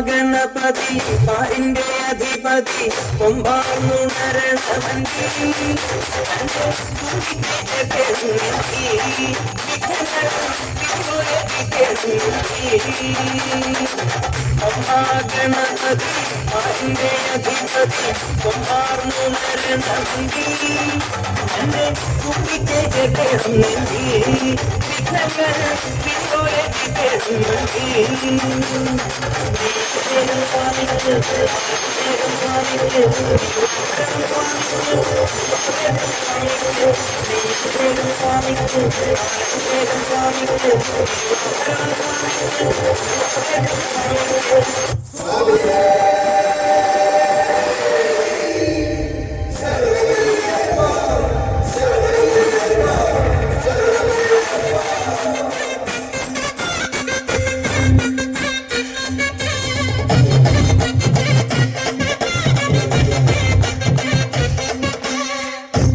ഗണപതി പാരിന്റെ അധിപതി കൊമ്പാർന്നുണരണമന്തി ഗണപതി പാരിന്റെ അധിപതി കൊമ്പാർന്നുണരണമന്തി എന്നെ കുപ്പിക്കേറും നെന്തി വിഘ്നങ്ങൾ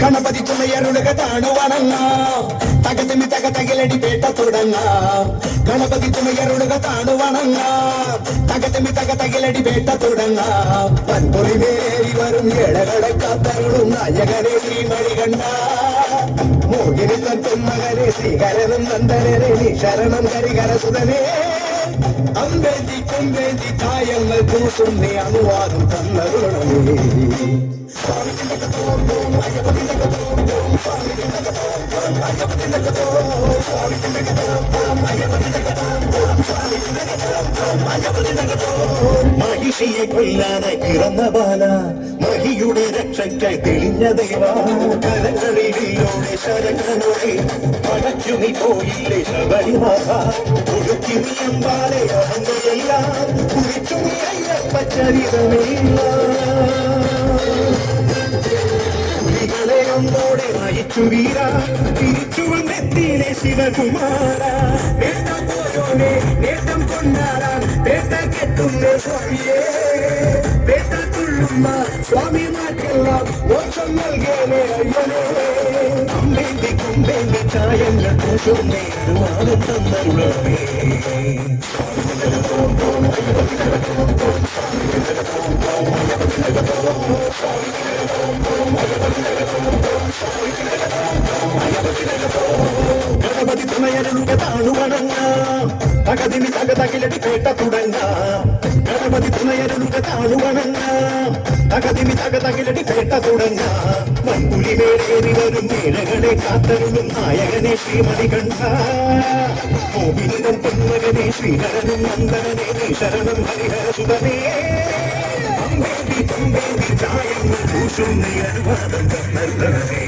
ഗണപതി തുണയരുളുക താണുവണങ്ങ തകതിമി തകതകിലടി പേട്ട തുടങ്ങ ഗണപതി തുണയരുളുക താണുവണങ്ങ തകതിമി തകതകിലടി പേട്ട തുടങ്ങ പൻപൊറി മേരി വരും ഏഴകടക്കാത്തരുളും നായകനെ ശ്രീമണികണ്ഠ മോഹിനി തൻ മകനെ ശ്രീകരനും നന്ദനനെ നീ ശരണം കരികരസുതനേ അമ്പേന്തി കൊമ്പേന്തി തായങ്ങൾ പൂസും നീ അനുവാദം തന്നരുളണമേ മഹിഷിയെ കൊല്ലാതെ പിറന്ന ബാല മഹിയുടെ രക്ഷയ്ക്കായി തെളിഞ്ഞ ദൈവ കരകളിലൂടെ ശരങ്ങളോടെ പടച്ചു നീ പോയില്ലേ ശബരിനാഥ ഒടുക്കി നീ അമ്പാലെ അഹങ്കയെല്ലാം കുറിച്ചു നീ അയ്യപ്പച്ചരിതമില്ല പുലികളെ ഒന്നോടെ നയിച്ചു വീര തിരിച്ചു വന്നെത്തിയിലെ ശിവകുമാര നേട്ടം പോയോനെ നേട്ടം കൊണ്ടാടാൻ പേട്ട കെട്ടുന്ന സ്വാമിയെ പേട്ട തുള്ളുന്ന സ്വാമിമാർക്കെല്ലാം മോക്ഷം നൽകേനെ അയ്യനെ അമ്പേന്തി കുമ്പേന്തി ചായങ്ങൾ പൂശുന്നേ അനുവാദം തന്നരുളമേ ഗണപതി തുണയരുളുക താണുവണങ്ങ തകതിമി തകതകിലടി പേട്ട തുടങ്ങ ഗണപതി തുണയരുളുക താണുവണങ്ങ തകതിമി തകതകിലടി പേട്ട തുടങ്ങ മൺപുലി വേടേറി വരും മേളകളെ കാത്തരുളും നായകനെ ശ്രീമണികണ്ഠ മോഹിനിതൻ പൊന്മകനെ ശ്രീഹരനും നന്ദനനെ നീ ശരണം ഹരിഹരസുതനേ അമ്പേന്തി തുമ്പേന്തി ചായങ്ങൾ പൂശും നീ അനുവാദം തന്നരുളണമേ